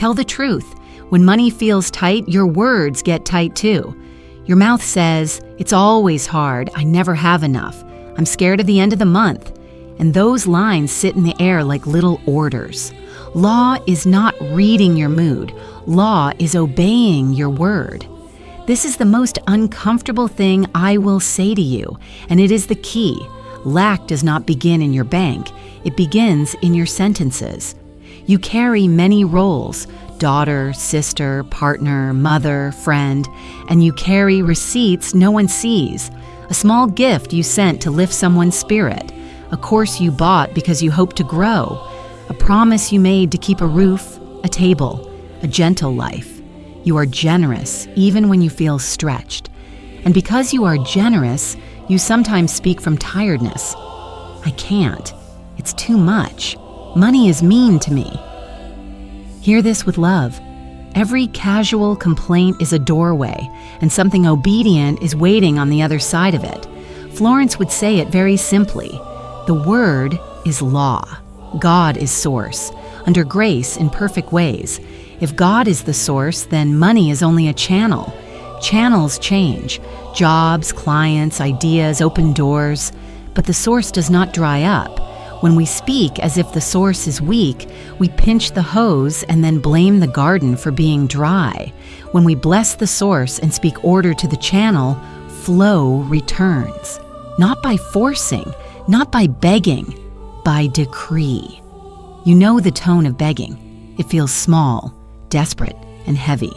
Tell the truth. When money feels tight, your words get tight too. Your mouth says, "It's always hard. I never have enough. I'm scared of the end of the month." And those lines sit in the air like little orders. Law is not reading your mood. Law is obeying your word. This is the most uncomfortable thing I will say to you, and it is the key. Lack does not begin in your bank. It begins in your sentences. You carry many roles: daughter, sister, partner, mother, friend, and you carry receipts no one sees. A small gift you sent to lift someone's spirit. A course you bought because you hope to grow. A promise you made to keep a roof, a table, a gentle life. You are generous even when you feel stretched. And because you are generous, you sometimes speak from tiredness. I can't. It's too much. Money is mean to me. Hear this with love. Every casual complaint is a doorway, and something obedient is waiting on the other side of it. Florence would say it very simply. The word is law. God is source. Under grace in perfect ways. If God is the source, then money is only a channel. Channels change. Jobs, clients, ideas, open doors. But the source does not dry up. When we speak as if the source is weak, we pinch the hose and then blame the garden for being dry. When we bless the source and speak order to the channel, flow returns. Not by forcing, not by begging, by decree. You know the tone of begging. It feels small, desperate, and heavy.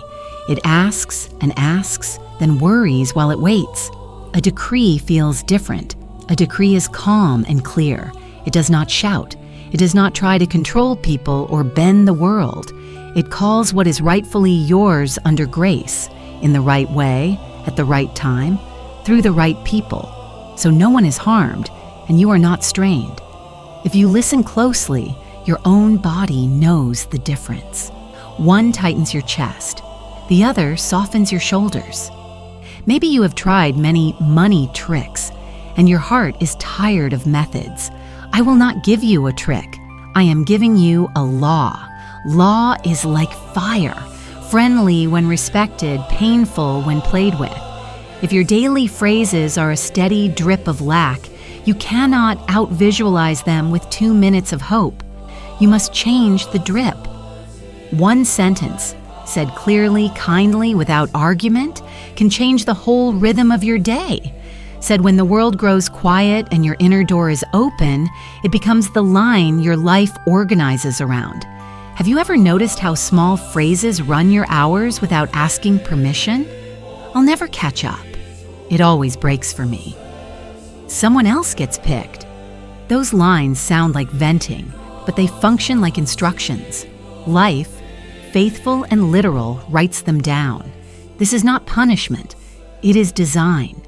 It asks and asks, then worries while it waits. A decree feels different. A decree is calm and clear. It does not shout. It does not try to control people or bend the world. It calls what is rightfully yours under grace, in the right way, at the right time, through the right people. So no one is harmed, and you are not strained. If you listen closely, your own body knows the difference. One tightens your chest. The other softens your shoulders. Maybe you have tried many money tricks, and your heart is tired of methods. I will not give you a trick. I am giving you a law. Law is like fire, friendly when respected, painful when played with. If your daily phrases are a steady drip of lack, you cannot out-visualize them with 2 minutes of hope. You must change the drip. One sentence, said clearly, kindly, without argument, can change the whole rhythm of your day. Said when the world grows quiet and your inner door is open, it becomes the line your life organizes around. Have you ever noticed how small phrases run your hours without asking permission? I'll never catch up. It always breaks for me. Someone else gets picked. Those lines sound like venting, but they function like instructions. Life, faithful and literal, writes them down. This is not punishment. It is design.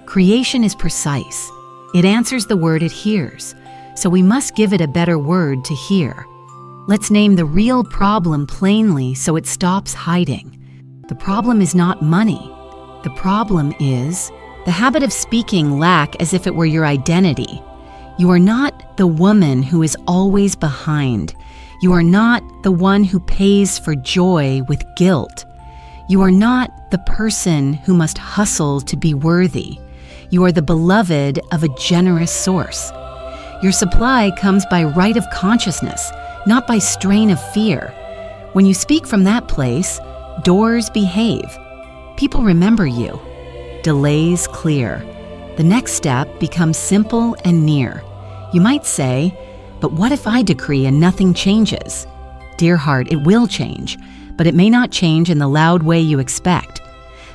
Creation is precise. It answers the word it hears, so we must give it a better word to hear. Let's name the real problem plainly so it stops hiding. The problem is not money. The problem is the habit of speaking lack as if it were your identity. You are not the woman who is always behind. You are not the one who pays for joy with guilt. You are not the person who must hustle to be worthy. You are the beloved of a generous source. Your supply comes by right of consciousness, not by strain of fear. When you speak from that place, doors behave. People remember you. Delays clear. The next step becomes simple and near. You might say, but what if I decree and nothing changes? Dear heart, it will change, but it may not change in the loud way you expect.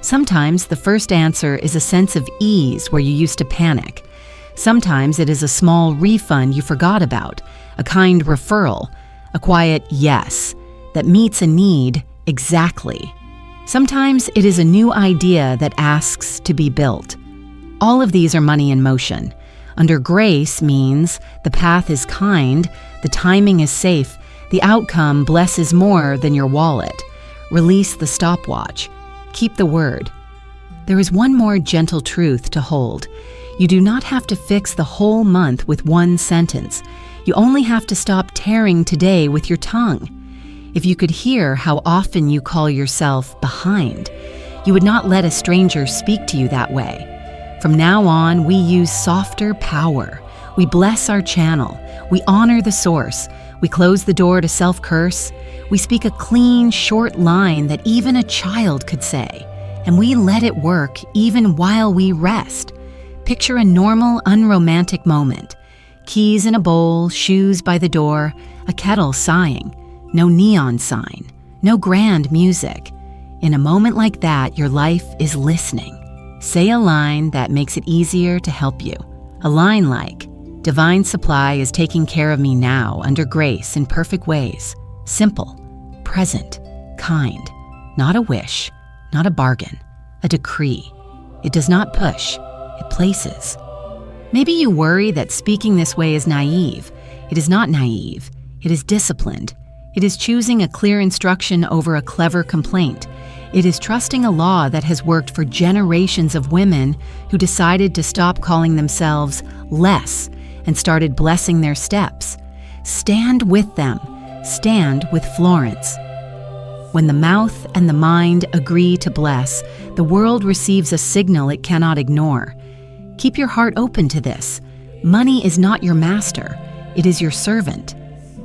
Sometimes the first answer is a sense of ease where you used to panic. Sometimes it is a small refund you forgot about, a kind referral, a quiet yes that meets a need exactly. Sometimes it is a new idea that asks to be built. All of these are money in motion. Under grace means the path is kind, the timing is safe, the outcome blesses more than your wallet. Release the stopwatch. Keep the word. There is one more gentle truth to hold. You do not have to fix the whole month with one sentence. You only have to stop tearing today with your tongue. If you could hear how often you call yourself behind, you would not let a stranger speak to you that way. From now on, we use softer power. We bless our channel. We honor the source. We close the door to self-curse. We speak a clean, short line that even a child could say. And we let it work even while we rest. Picture a normal, unromantic moment. Keys in a bowl, shoes by the door, a kettle sighing. No neon sign. No grand music. In a moment like that, your life is listening. Say a line that makes it easier to help you. A line like, "Divine supply is taking care of me now under grace in perfect ways." Simple, present, kind. Not a wish, not a bargain, a decree. It does not push, it places. Maybe you worry that speaking this way is naive. It is not naive. It is disciplined. It is choosing a clear instruction over a clever complaint. It is trusting a law that has worked for generations of women who decided to stop calling themselves less and started blessing their steps. Stand with them. Stand with Florence. When the mouth and the mind agree to bless, the world receives a signal it cannot ignore. Keep your heart open to this. Money is not your master. It is your servant.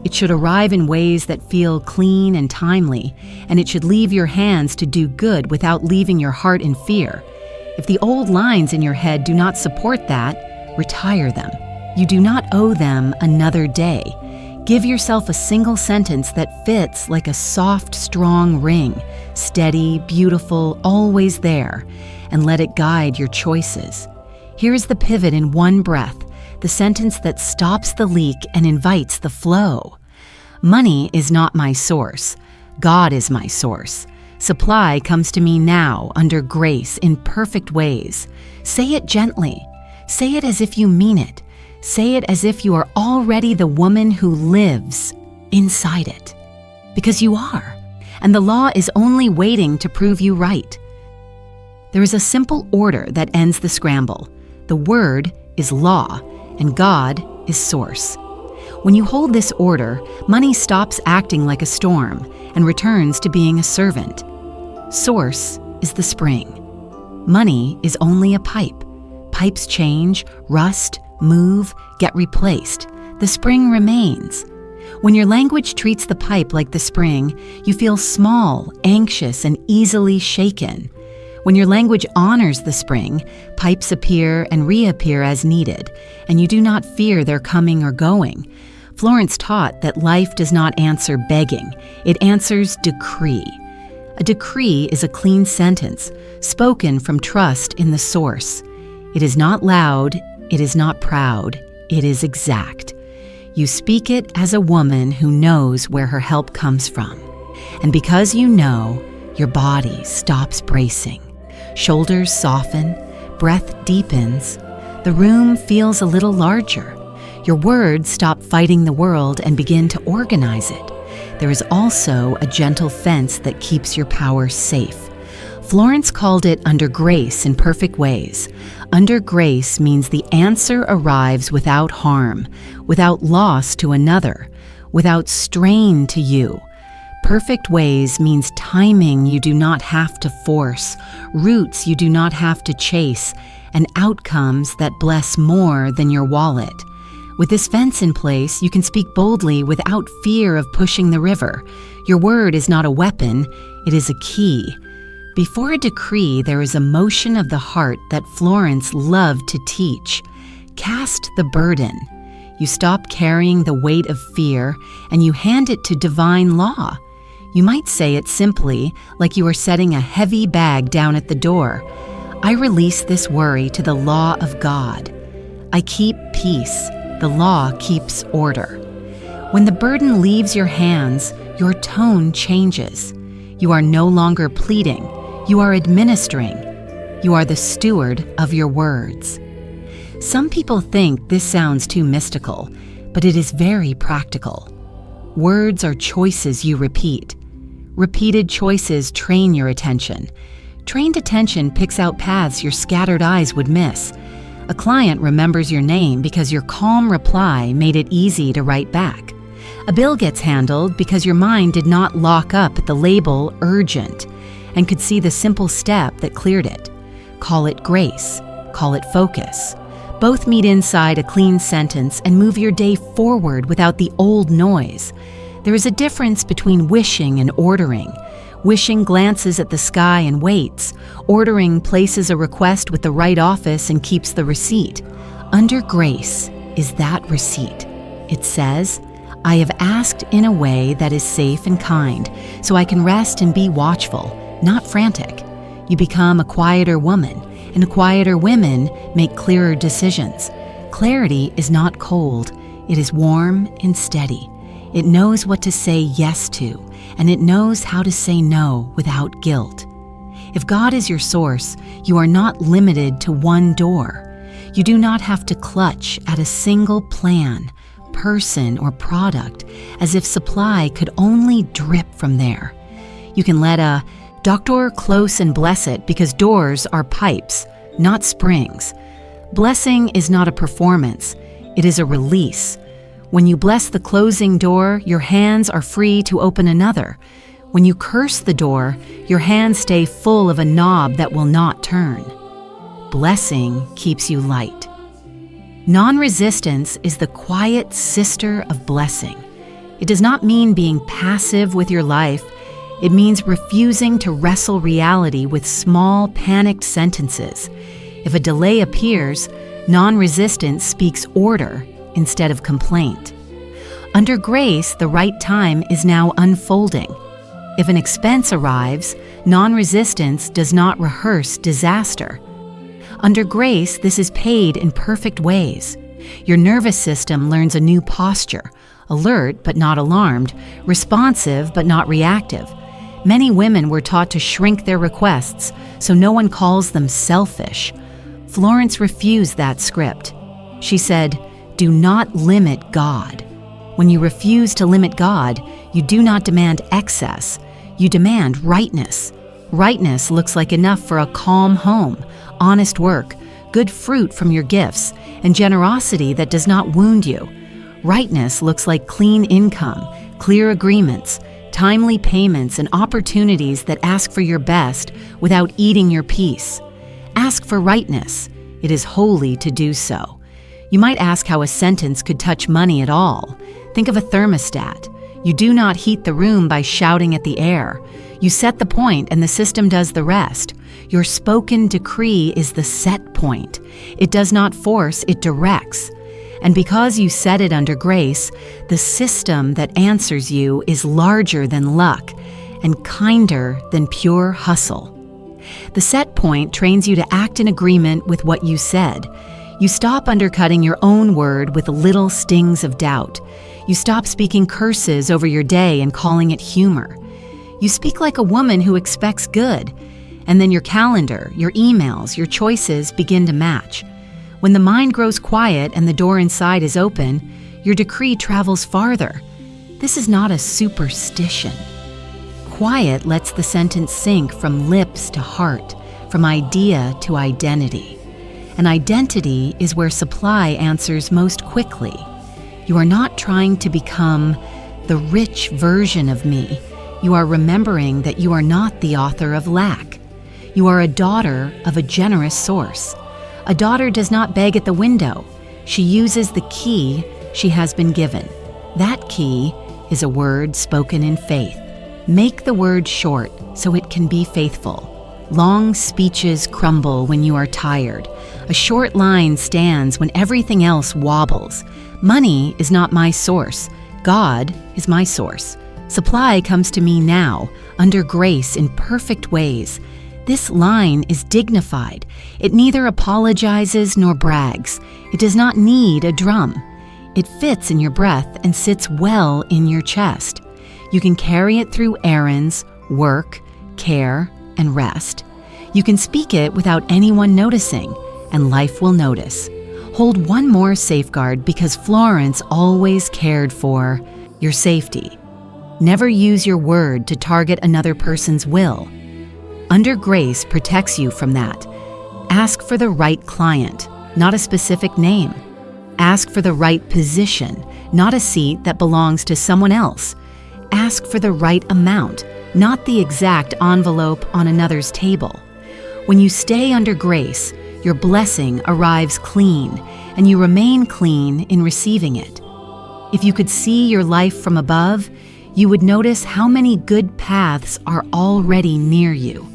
It should arrive in ways that feel clean and timely, and it should leave your hands to do good without leaving your heart in fear. If the old lines in your head do not support that, retire them. You do not owe them another day. Give yourself a single sentence that fits like a soft, strong ring, steady, beautiful, always there, and let it guide your choices. Here is the pivot in one breath, the sentence that stops the leak and invites the flow. Money is not my source. God is my source. Supply comes to me now under grace in perfect ways. Say it gently. Say it as if you mean it. Say it as if you are already the woman who lives inside it. Because you are, and the law is only waiting to prove you right. There is a simple order that ends the scramble. The word is law, and God is source. When you hold this order, money stops acting like a storm and returns to being a servant. Source is the spring. Money is only a pipe. Pipes change, rust, move, get replaced. The spring remains. When your language treats the pipe like the spring, you feel small, anxious, and easily shaken. When your language honors the spring, pipes appear and reappear as needed, and you do not fear their coming or going. Florence taught that life does not answer begging, it answers decree. A decree is a clean sentence, spoken from trust in the source. It is not loud, it is not proud, it is exact. You speak it as a woman who knows where her help comes from. And because you know, your body stops bracing. Shoulders soften, breath deepens, the room feels a little larger. Your words stop fighting the world and begin to organize it. There is also a gentle fence that keeps your power safe. Florence called it under grace in perfect ways. Under grace means the answer arrives without harm, without loss to another, without strain to you. Perfect ways means timing you do not have to force, roots you do not have to chase, and outcomes that bless more than your wallet. With this fence in place, you can speak boldly without fear of pushing the river. Your word is not a weapon, it is a key. Before a decree, there is a motion of the heart that Florence loved to teach. Cast the burden. You stop carrying the weight of fear, and you hand it to divine law. You might say it simply, like you are setting a heavy bag down at the door. I release this worry to the law of God. I keep peace. The law keeps order. When the burden leaves your hands, your tone changes. You are no longer pleading. You are administering. You are the steward of your words. Some people think this sounds too mystical, but it is very practical. Words are choices you repeat. Repeated choices train your attention. Trained attention picks out paths your scattered eyes would miss. A client remembers your name because your calm reply made it easy to write back. A bill gets handled because your mind did not lock up at the label urgent and could see the simple step that cleared it. Call it grace. Call it focus. Both meet inside a clean sentence and move your day forward without the old noise. There is a difference between wishing and ordering. Wishing glances at the sky and waits. Ordering places a request with the right office and keeps the receipt. Under grace is that receipt. It says, I have asked in a way that is safe and kind, so I can rest and be watchful, not frantic. You become a quieter woman, and quieter women make clearer decisions. Clarity is not cold. It is warm and steady. It knows what to say yes to, and it knows how to say no without guilt. If God is your source, you are not limited to one door. You do not have to clutch at a single plan, person, or product as if supply could only drip from there. You can let a doctor close and bless it because doors are pipes, not springs. Blessing is not a performance. It is a release. When you bless the closing door, your hands are free to open another. When you curse the door, your hands stay full of a knob that will not turn. Blessing keeps you light. Non-resistance is the quiet sister of blessing. It does not mean being passive with your life. It means refusing to wrestle reality with small, panicked sentences. If a delay appears, non-resistance speaks order instead of complaint. Under grace, the right time is now unfolding. If an expense arrives, non-resistance does not rehearse disaster. Under grace, this is paid in perfect ways. Your nervous system learns a new posture, alert but not alarmed, responsive but not reactive. Many women were taught to shrink their requests, so no one calls them selfish. Florence refused that script. She said, do not limit God. When you refuse to limit God, you do not demand excess. You demand rightness. Rightness looks like enough for a calm home, honest work, good fruit from your gifts, and generosity that does not wound you. Rightness looks like clean income, clear agreements, timely payments, and opportunities that ask for your best without eating your peace. Ask for rightness. It is holy to do so. You might ask how a sentence could touch money at all. Think of a thermostat. You do not heat the room by shouting at the air. You set the point and the system does the rest. Your spoken decree is the set point. It does not force, it directs. And because you set it under grace, the system that answers you is larger than luck and kinder than pure hustle. The set point trains you to act in agreement with what you said. You stop undercutting your own word with little stings of doubt. You stop speaking curses over your day and calling it humor. You speak like a woman who expects good. And then your calendar, your emails, your choices begin to match. When the mind grows quiet and the door inside is open, your decree travels farther. This is not a superstition. Quiet lets the sentence sink from lips to heart, from idea to identity. And identity is where supply answers most quickly. You are not trying to become the rich version of me. You are remembering that you are not the author of lack. You are a daughter of a generous source. A daughter does not beg at the window. She uses the key she has been given. That key is a word spoken in faith. Make the word short so it can be faithful. Long speeches crumble when you are tired. A short line stands when everything else wobbles. Money is not my source. God is my source. Supply comes to me now, under grace in perfect ways. This line is dignified. It neither apologizes nor brags. It does not need a drum. It fits in your breath and sits well in your chest. You can carry it through errands, work, care, and rest. You can speak it without anyone noticing, and life will notice. Hold one more safeguard because Florence always cared for your safety. Never use your word to target another person's will. Under grace protects you from that. Ask for the right client, not a specific name. Ask for the right position, not a seat that belongs to someone else. Ask for the right amount, not the exact envelope on another's table. When you stay under grace, your blessing arrives clean, and you remain clean in receiving it. If you could see your life from above, you would notice how many good paths are already near you.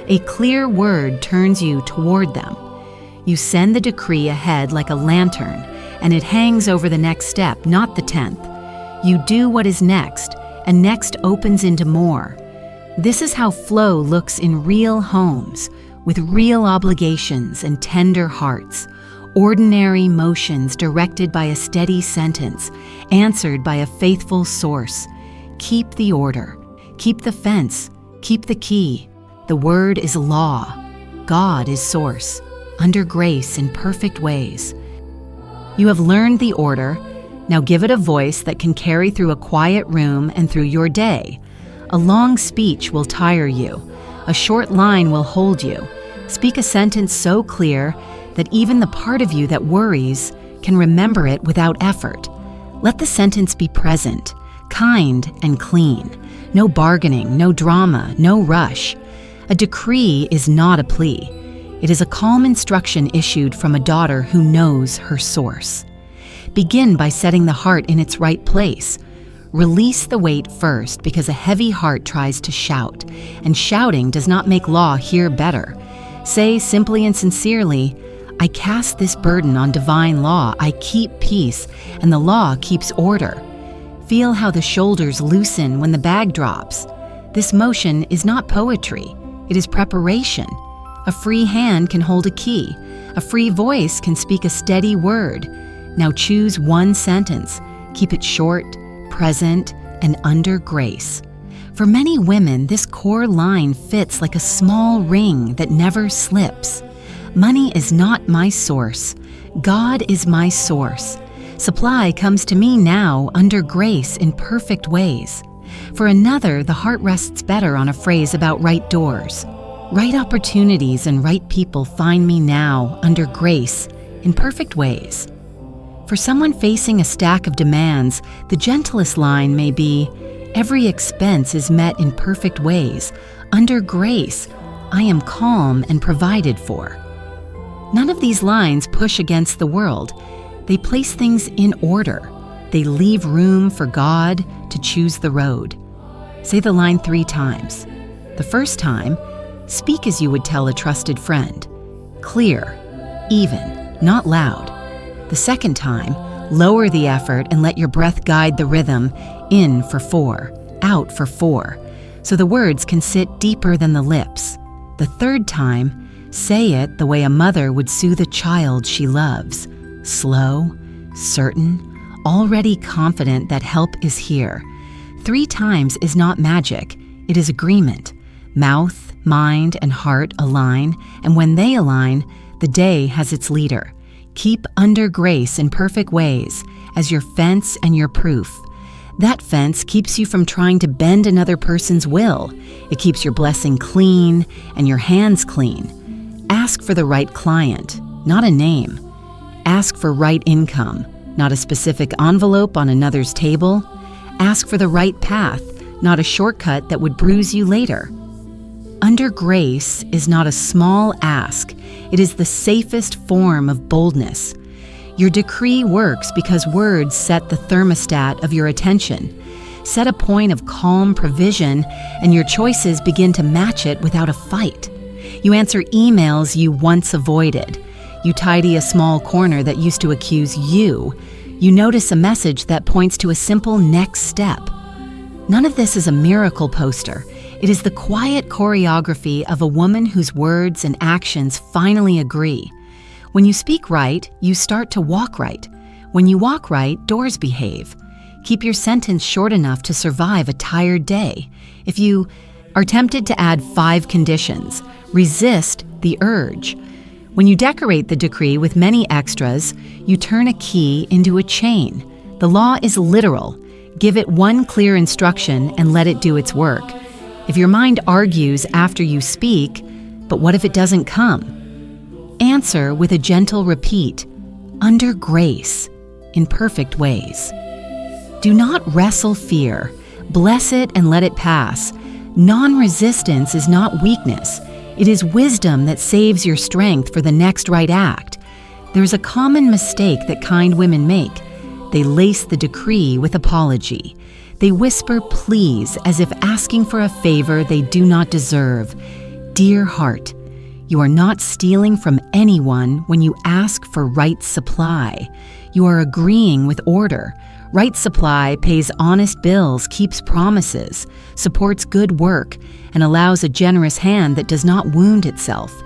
A clear word turns you toward them. You send the decree ahead like a lantern, and it hangs over the next step, not the 10th. You do what is next, and next opens into more. This is how flow looks in real homes, with real obligations and tender hearts. Ordinary motions directed by a steady sentence, answered by a faithful source. Keep the order, keep the fence, keep the key. The word is law. God is source, under grace in perfect ways. You have learned the order. Now give it a voice that can carry through a quiet room and through your day. A long speech will tire you. A short line will hold you. Speak a sentence so clear that even the part of you that worries can remember it without effort. Let the sentence be present, kind and clean. No bargaining, no drama, no rush. A decree is not a plea. It is a calm instruction issued from a daughter who knows her source. Begin by setting the heart in its right place. Release the weight first, because a heavy heart tries to shout, and shouting does not make law hear better. Say simply and sincerely, I cast this burden on divine law. I keep peace, and the law keeps order. Feel how the shoulders loosen when the bag drops. This motion is not poetry. It is preparation. A free hand can hold a key. A free voice can speak a steady word. Now choose one sentence. Keep it short, present, and under grace. For many women, this core line fits like a small ring that never slips. Money is not my source. God is my source. Supply comes to me now under grace in perfect ways. For another, the heart rests better on a phrase about right doors. Right opportunities and right people find me now under grace in perfect ways. For someone facing a stack of demands, the gentlest line may be, every expense is met in perfect ways. Under grace, I am calm and provided for. None of these lines push against the world. They place things in order. They leave room for God to choose the road. Say the line 3 times. The first time, speak as you would tell a trusted friend. Clear, even, not loud. The second time, lower the effort and let your breath guide the rhythm, in for 4, out for 4, so the words can sit deeper than the lips. The third time, say it the way a mother would soothe a child she loves. Slow, certain, already confident that help is here. 3 times is not magic, it is agreement. Mouth, mind, and heart align, and when they align, the day has its leader. Keep under grace in perfect ways as your fence and your proof. That fence keeps you from trying to bend another person's will. It keeps your blessing clean and your hands clean. Ask for the right client, not a name. Ask for right income, not a specific envelope on another's table. Ask for the right path, not a shortcut that would bruise you later. Under grace is not a small ask. It is the safest form of boldness. Your decree works because words set the thermostat of your attention. Set a point of calm provision, and your choices begin to match it without a fight. You answer emails you once avoided. You tidy a small corner that used to accuse you. You notice a message that points to a simple next step. None of this is a miracle poster. It is the quiet choreography of a woman whose words and actions finally agree. When you speak right, you start to walk right. When you walk right, doors behave. Keep your sentence short enough to survive a tired day. If you are tempted to add 5 conditions, resist the urge. When you decorate the decree with many extras, you turn a key into a chain. The law is literal. Give it one clear instruction and let it do its work. If your mind argues after you speak, but what if it doesn't come? Answer with a gentle repeat. under grace, in perfect ways. Do not wrestle fear. Bless it and let it pass. Non-resistance is not weakness. It is wisdom that saves your strength for the next right act. There's a common mistake that kind women make. They lace the decree with apology. They whisper please as if asking for a favor they do not deserve. Dear heart, you are not stealing from anyone when you ask for right supply. You are agreeing with order. Right supply pays honest bills, keeps promises, supports good work, and allows a generous hand that does not wound itself.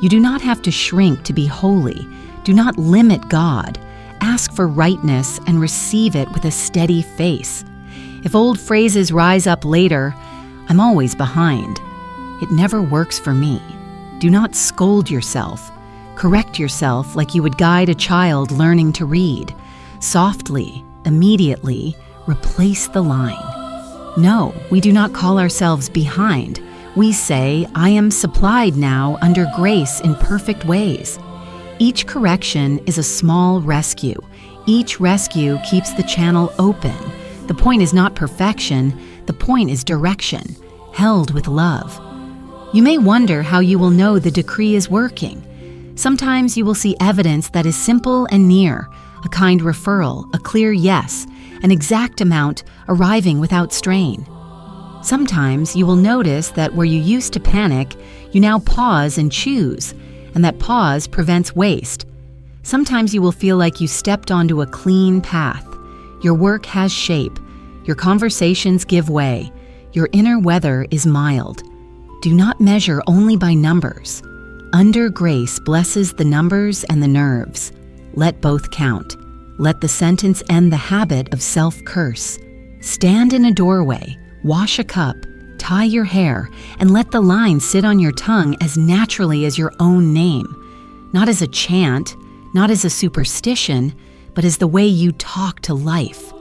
You do not have to shrink to be holy. Do not limit God. Ask for rightness and receive it with a steady face. If old phrases rise up later, I'm always behind. It never works for me. Do not scold yourself. Correct yourself like you would guide a child learning to read. Softly, immediately, replace the line. No, we do not call ourselves behind. We say, I am supplied now under grace in perfect ways. Each correction is a small rescue. Each rescue keeps the channel open. The point is not perfection, the point is direction, held with love. You may wonder how you will know the decree is working. Sometimes you will see evidence that is simple and near, a kind referral, a clear yes, an exact amount arriving without strain. Sometimes you will notice that where you used to panic, you now pause and choose, and that pause prevents waste. Sometimes you will feel like you stepped onto a clean path. Your work has shape. Your conversations give way. Your inner weather is mild. Do not measure only by numbers. Under grace blesses the numbers and the nerves. Let both count. Let the sentence end the habit of self-curse. Stand in a doorway, wash a cup, tie your hair, and let the line sit on your tongue as naturally as your own name. Not as a chant, not as a superstition, but as the way you talk to life.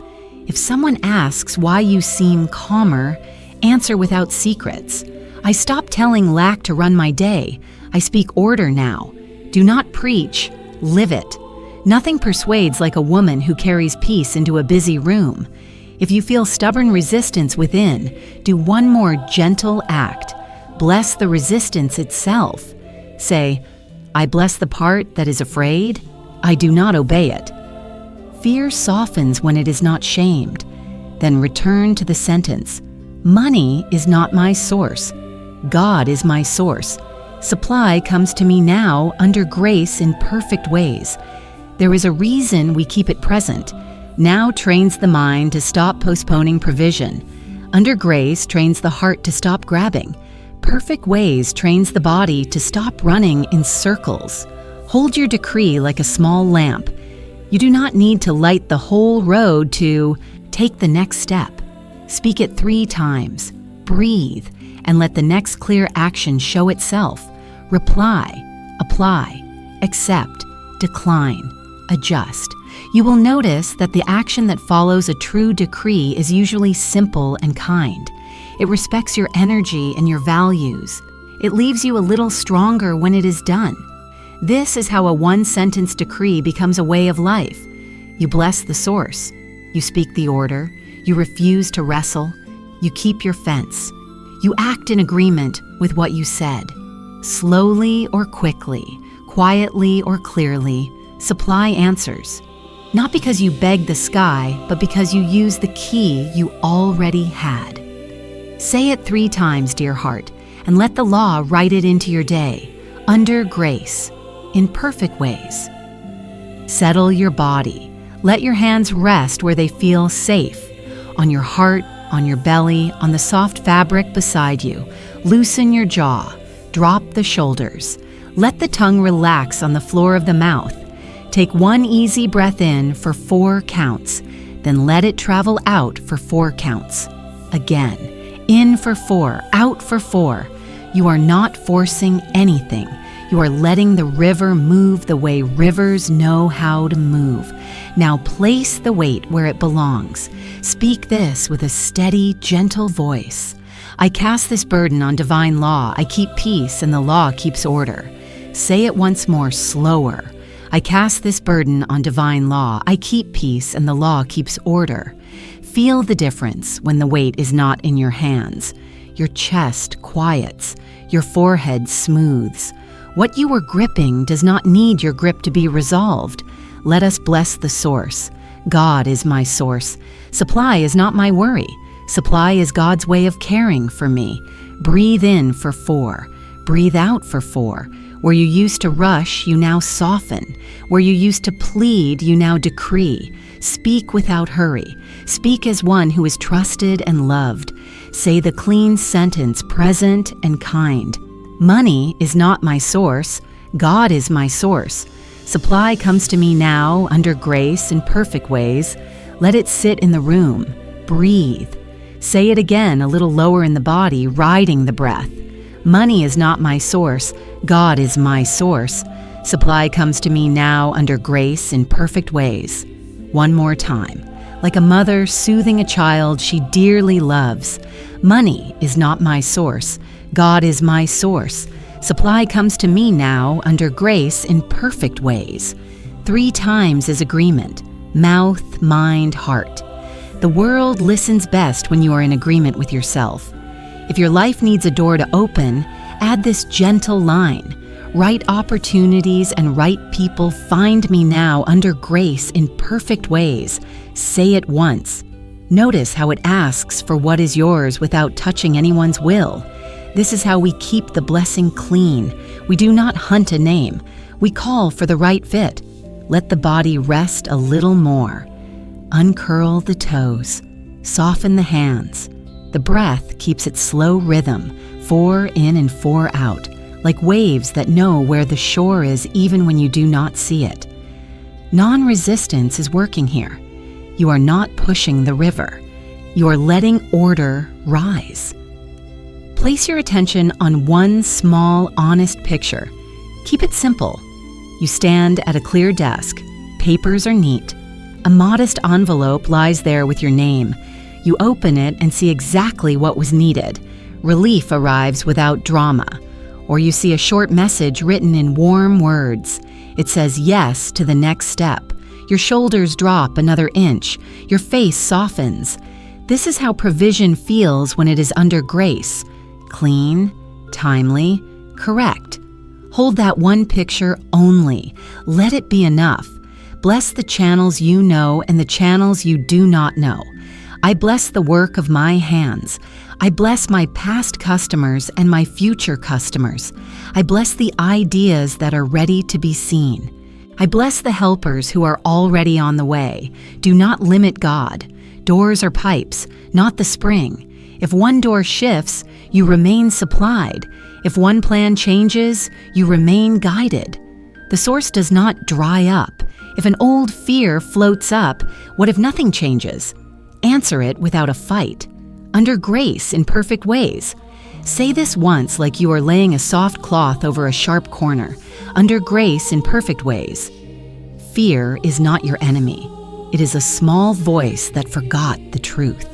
If someone asks why you seem calmer, answer without secrets. I stop telling lack to run my day. I speak order now. Do not preach, live it. Nothing persuades like a woman who carries peace into a busy room. If you feel stubborn resistance within, do one more gentle act. Bless the resistance itself. Say, I bless the part that is afraid. I do not obey it. Fear softens when it is not shamed. Then return to the sentence. Money is not my source. God is my source. Supply comes to me now under grace in perfect ways. There is a reason we keep it present. Now trains the mind to stop postponing provision. Under grace trains the heart to stop grabbing. Perfect ways trains the body to stop running in circles. Hold your decree like a small lamp. You do not need to light the whole road to take the next step. Speak it 3 times. Breathe, and let the next clear action show itself. Reply, apply, accept, decline, adjust. You will notice that the action that follows a true decree is usually simple and kind. It respects your energy and your values. It leaves you a little stronger when it is done. This is how a one-sentence decree becomes a way of life. You bless the source. You speak the order. You refuse to wrestle. You keep your fence. You act in agreement with what you said. Slowly or quickly, quietly or clearly, supply answers. Not because you begged the sky, but because you used the key you already had. Say it 3 times, dear heart, and let the law write it into your day, under grace, in perfect ways. Settle your body. Let your hands rest where they feel safe, on your heart, on your belly, on the soft fabric beside you. Loosen your jaw. Drop the shoulders. Let the tongue relax on the floor of the mouth. Take 1 easy breath in for 4 counts, then let it travel out for 4 counts. Again, in for 4, out for 4. You are not forcing anything. You are letting the river move the way rivers know how to move. Now place the weight where it belongs. Speak this with a steady, gentle voice. I cast this burden on divine law. I keep peace and the law keeps order. Say it once more, slower. I cast this burden on divine law. I keep peace and the law keeps order. Feel the difference when the weight is not in your hands. Your chest quiets, your forehead smooths. What you were gripping does not need your grip to be resolved. Let us bless the source. God is my source. Supply is not my worry. Supply is God's way of caring for me. Breathe in for 4. Breathe out for 4. Where you used to rush, you now soften. Where you used to plead, you now decree. Speak without hurry. Speak as one who is trusted and loved. Say the clean sentence, present and kind. Money is not my source. God is my source. Supply comes to me now under grace in perfect ways. Let it sit in the room. Breathe. Say it again a little lower in the body, riding the breath. Money is not my source. God is my source. Supply comes to me now under grace in perfect ways. One more time. Like a mother soothing a child she dearly loves. Money is not my source. God is my source. Supply comes to me now under grace in perfect ways. 3 times is agreement. Mouth, mind, heart. The world listens best when you are in agreement with yourself. If your life needs a door to open, add this gentle line. Right opportunities and right people find me now under grace in perfect ways. Say it once. Notice how it asks for what is yours without touching anyone's will. This is how we keep the blessing clean. We do not hunt a name. We call for the right fit. Let the body rest a little more. Uncurl the toes. Soften the hands. The breath keeps its slow rhythm, 4 in and 4 out, like waves that know where the shore is even when you do not see it. Non-resistance is working here. You are not pushing the river. You are letting order rise. Place your attention on one small, honest picture. Keep it simple. You stand at a clear desk. Papers are neat. A modest envelope lies there with your name. You open it and see exactly what was needed. Relief arrives without drama. Or you see a short message written in warm words. It says yes to the next step. Your shoulders drop another inch. Your face softens. This is how provision feels when it is under grace. Clean, timely, correct. Hold that one picture only. Let it be enough. Bless the channels you know and the channels you do not know. I bless the work of my hands. I bless my past customers and my future customers. I bless the ideas that are ready to be seen. I bless the helpers who are already on the way. Do not limit God. Doors are pipes, not the spring. If one door shifts, you remain supplied. If one plan changes, you remain guided. The source does not dry up. If an old fear floats up, what if nothing changes? Answer it without a fight. Under grace in perfect ways. Say this once like you are laying a soft cloth over a sharp corner. Under grace in perfect ways. Fear is not your enemy. It is a small voice that forgot the truth.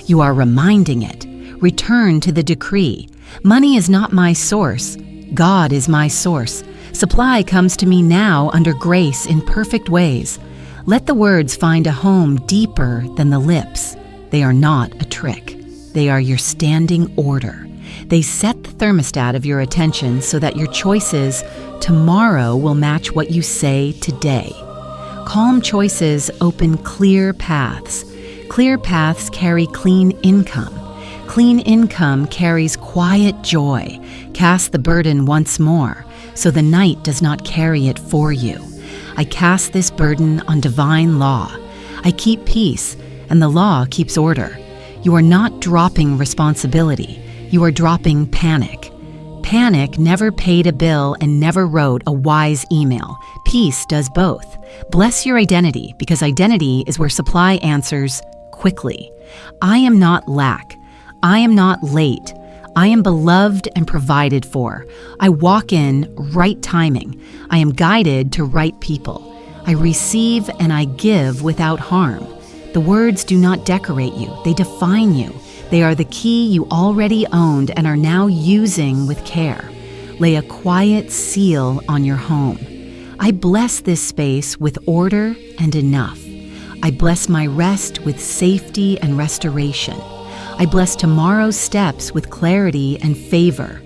You are reminding it. Return to the decree. Money is not my source. God is my source. Supply comes to me now under grace in perfect ways. Let the words find a home deeper than the lips. They are not a trick. They are your standing order. They set the thermostat of your attention so that your choices tomorrow will match what you say today. Calm choices open clear paths. Clear paths carry clean income. Clean income carries quiet joy. Cast the burden once more, so the night does not carry it for you. I cast this burden on divine law. I keep peace, and the law keeps order. You are not dropping responsibility. You are dropping panic. Panic never paid a bill and never wrote a wise email. Peace does both. Bless your identity, because identity is where supply answers quickly. I am not lack. I am not late. I am beloved and provided for. I walk in right timing. I am guided to right people. I receive and I give without harm. The words do not decorate you. They define you. They are the key you already owned and are now using with care. Lay a quiet seal on your home. I bless this space with order and enough. I bless my rest with safety and restoration. I bless tomorrow's steps with clarity and favor.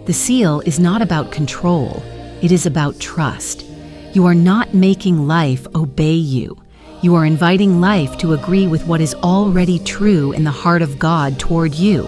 The seal is not about control. It is about trust. You are not making life obey you. You are inviting life to agree with what is already true in the heart of God toward you.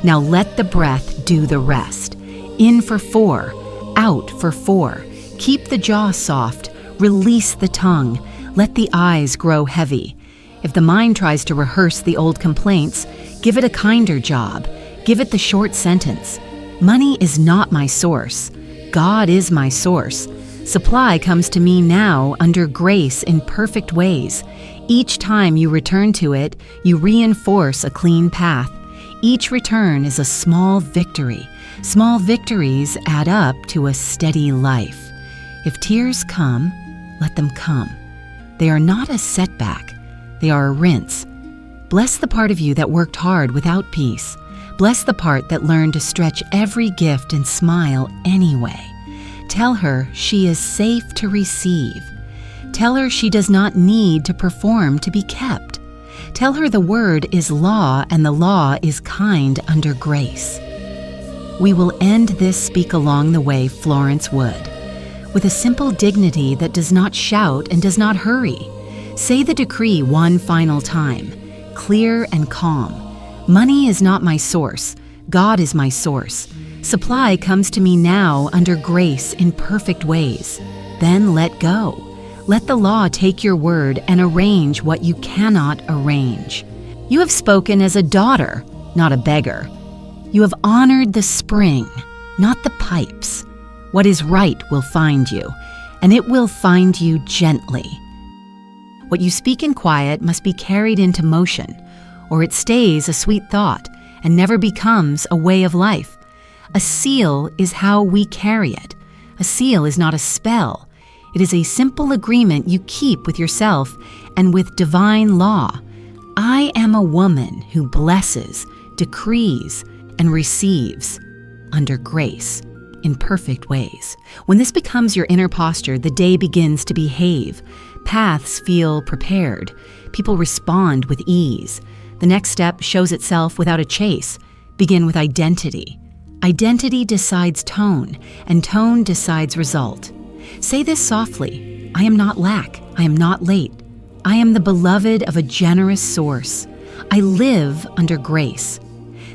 Now let the breath do the rest. In for 4, out for 4. Keep the jaw soft. Release the tongue. Let the eyes grow heavy. If the mind tries to rehearse the old complaints, give it a kinder job. Give it the short sentence. Money is not my source. God is my source. Supply comes to me now under grace in perfect ways. Each time you return to it, you reinforce a clean path. Each return is a small victory. Small victories add up to a steady life. If tears come, let them come. They are not a setback. They are a rinse. Bless the part of you that worked hard without peace. Bless the part that learned to stretch every gift and smile anyway. Tell her she is safe to receive. Tell her she does not need to perform to be kept. Tell her the word is law and the law is kind under grace. We will end this Speak Along the Way Florence would, with a simple dignity that does not shout and does not hurry. Say the decree one final time, clear and calm. Money is not my source. God is my source. Supply comes to me now under grace in perfect ways. Then let go. Let the law take your word and arrange what you cannot arrange. You have spoken as a daughter, not a beggar. You have honored the spring, not the pipes. What is right will find you, and it will find you gently. What you speak in quiet must be carried into motion, or it stays a sweet thought and never becomes a way of life. A seal is how we carry it. A seal is not a spell. It is a simple agreement you keep with yourself and with divine law. I am a woman who blesses, decrees, and receives under grace in perfect ways. When this becomes your inner posture, the day begins to behave. Paths feel prepared. People respond with ease. The next step shows itself without a chase. Begin with identity. Identity decides tone, and tone decides result. Say this softly. I am not lack. I am not late. I am the beloved of a generous source. I live under grace.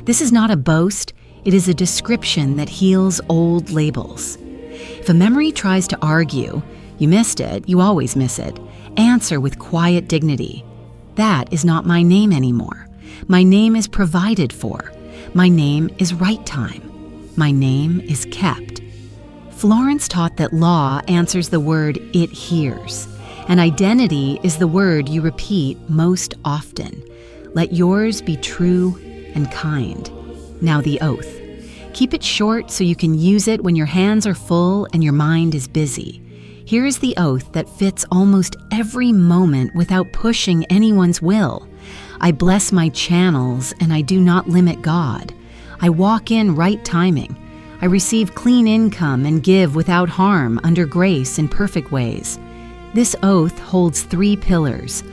This is not a boast. It is a description that heals old labels. If a memory tries to argue, you missed it, you always miss it. Answer with quiet dignity. That is not my name anymore. My name is provided for. My name is right time. My name is kept. Florence taught that law answers the word it hears, and identity is the word you repeat most often. Let yours be true and kind. Now the oath. Keep it short so you can use it when your hands are full and your mind is busy. Here is the oath that fits almost every moment without pushing anyone's will. I bless my channels and I do not limit God. I walk in right timing. I receive clean income and give without harm under grace in perfect ways. This oath holds 3 pillars: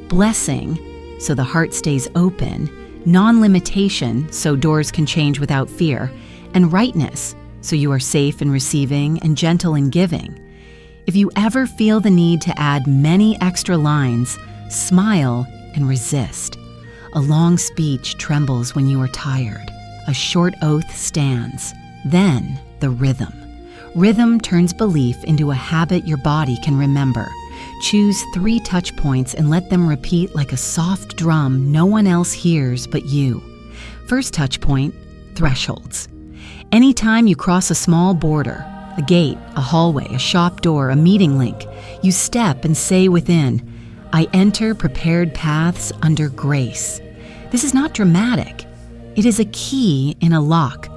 blessing, so the heart stays open; non-limitation, so doors can change without fear; and rightness, so you are safe in receiving and gentle in giving. If you ever feel the need to add many extra lines, smile and resist. A long speech trembles when you are tired. A short oath stands. Then the rhythm. Rhythm turns belief into a habit your body can remember. Choose 3 touch points and let them repeat like a soft drum no one else hears but you. First touch point, thresholds. Anytime you cross a small border, a gate, a hallway, a shop door, a meeting link, you step and say within, I enter prepared paths under grace. This is not dramatic. It is a key in a lock.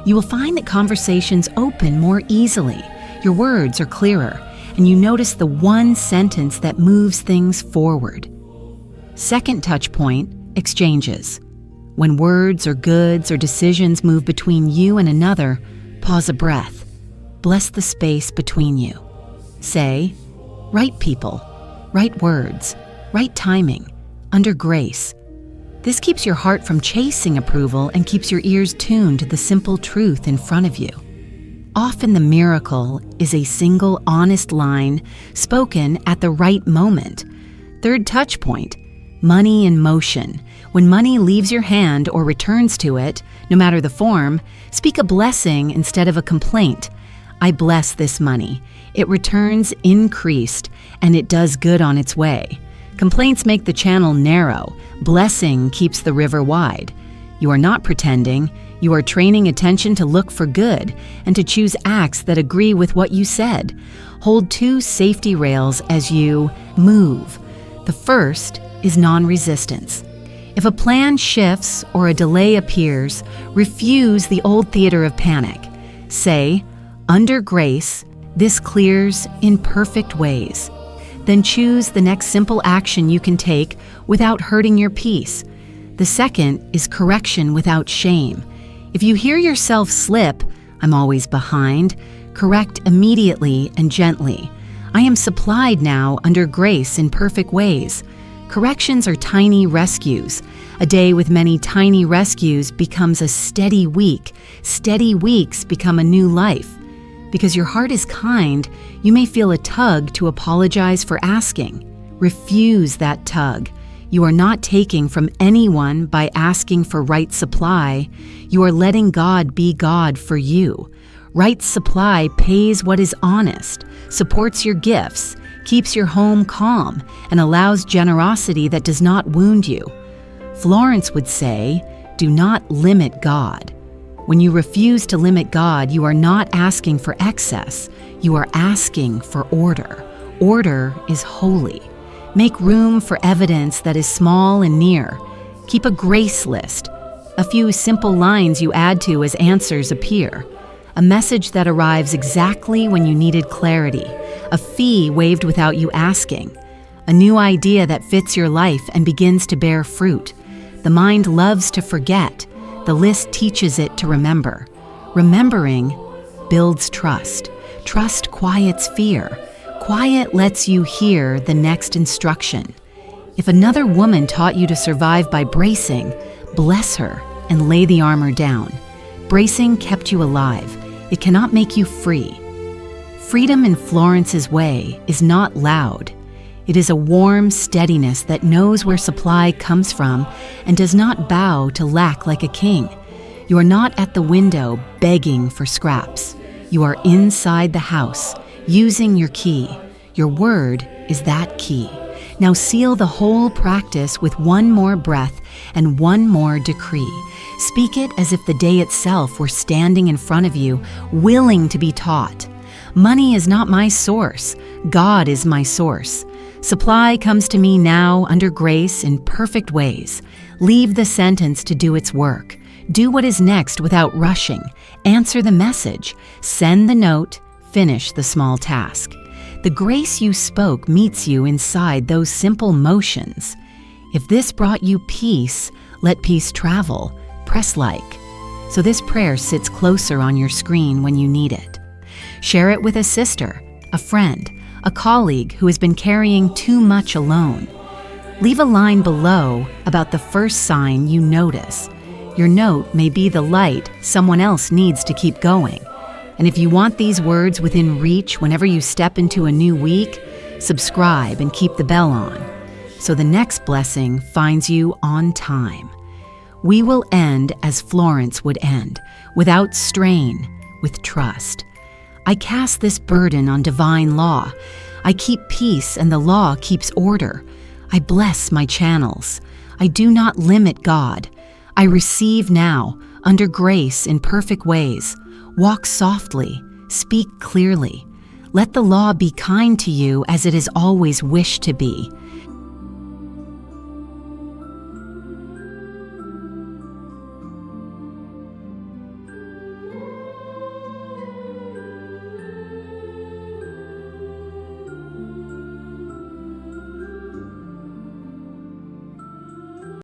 You will find that conversations open more easily. Your words are clearer, and you notice the one sentence that moves things forward. Second touch point, exchanges. When words or goods or decisions move between you and another, pause a breath. Bless the space between you. Say, right people, right words, right timing, under grace. This keeps your heart from chasing approval and keeps your ears tuned to the simple truth in front of you. Often the miracle is a single honest line spoken at the right moment. Third touch point, money in motion. When money leaves your hand or returns to it, no matter the form, speak a blessing instead of a complaint. I bless this money. It returns increased, and it does good on its way. Complaints make the channel narrow. Blessing keeps the river wide. You are not pretending. You are training attention to look for good and to choose acts that agree with what you said. Hold two safety rails as you move. The first is non-resistance. If a plan shifts or a delay appears, refuse the old theater of panic. Say, under grace, this clears in perfect ways. Then choose the next simple action you can take without hurting your peace. The second is correction without shame. If you hear yourself slip, I'm always behind, correct immediately and gently. I am supplied now under grace in perfect ways. Corrections are tiny rescues. A day with many tiny rescues becomes a steady week. Steady weeks become a new life. Because your heart is kind, you may feel a tug to apologize for asking. Refuse that tug. You are not taking from anyone by asking for right supply. You are letting God be God for you. Right supply pays what is honest, supports your gifts, keeps your home calm, and allows generosity that does not wound you. Florence would say, do not limit God. When you refuse to limit God, you are not asking for excess. You are asking for order. Order is holy. Make room for evidence that is small and near. Keep a grace list. A few simple lines you add to as answers appear. A message that arrives exactly when you needed clarity. A fee waived without you asking. A new idea that fits your life and begins to bear fruit. The mind loves to forget. The list teaches it to remember. Remembering builds trust. Trust quiets fear. Quiet lets you hear the next instruction. If another woman taught you to survive by bracing, bless her and lay the armor down. Bracing kept you alive. It cannot make you free. Freedom in Florence's way is not loud. It is a warm steadiness that knows where supply comes from and does not bow to lack like a king. You are not at the window begging for scraps. You are inside the house, using your key. Your word is that key. Now seal the whole practice with one more breath and one more decree. Speak it as if the day itself were standing in front of you, willing to be taught. Money is not my source. God is my source. Supply comes to me now under grace in perfect ways. Leave the sentence to do its work. Do what is next without rushing. Answer the message. Send the note. Finish the small task. The grace you spoke meets you inside those simple motions. If this brought you peace, let peace travel. Press like. So this prayer sits closer on your screen when you need it. Share it with a sister, a friend, a colleague who has been carrying too much alone. Leave a line below about the first sign you notice. Your note may be the light someone else needs to keep going. And if you want these words within reach whenever you step into a new week, subscribe and keep the bell on, so the next blessing finds you on time. We will end as Florence would end, without strain, with trust. I cast this burden on divine law. I keep peace and the law keeps order. I bless my channels. I do not limit God. I receive now, under grace in perfect ways. Walk softly, speak clearly. Let the law be kind to you as it has always wished to be.